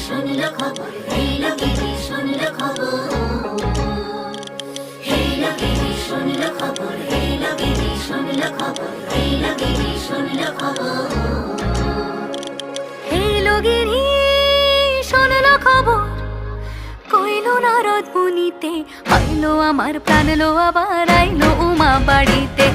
শুনল খবর, হেইল গিরি শুনল খবর, হেইল গিরি শুনল খবর, হেইল গিরি শুনল খবর, হেইল গিরি শুনল খবর, হেইল গিরি শুনল খবর, কইল নারদ মুনিতে, আইলো আমার প্রাণ লো আবার আইলো উমা বাড়িতে।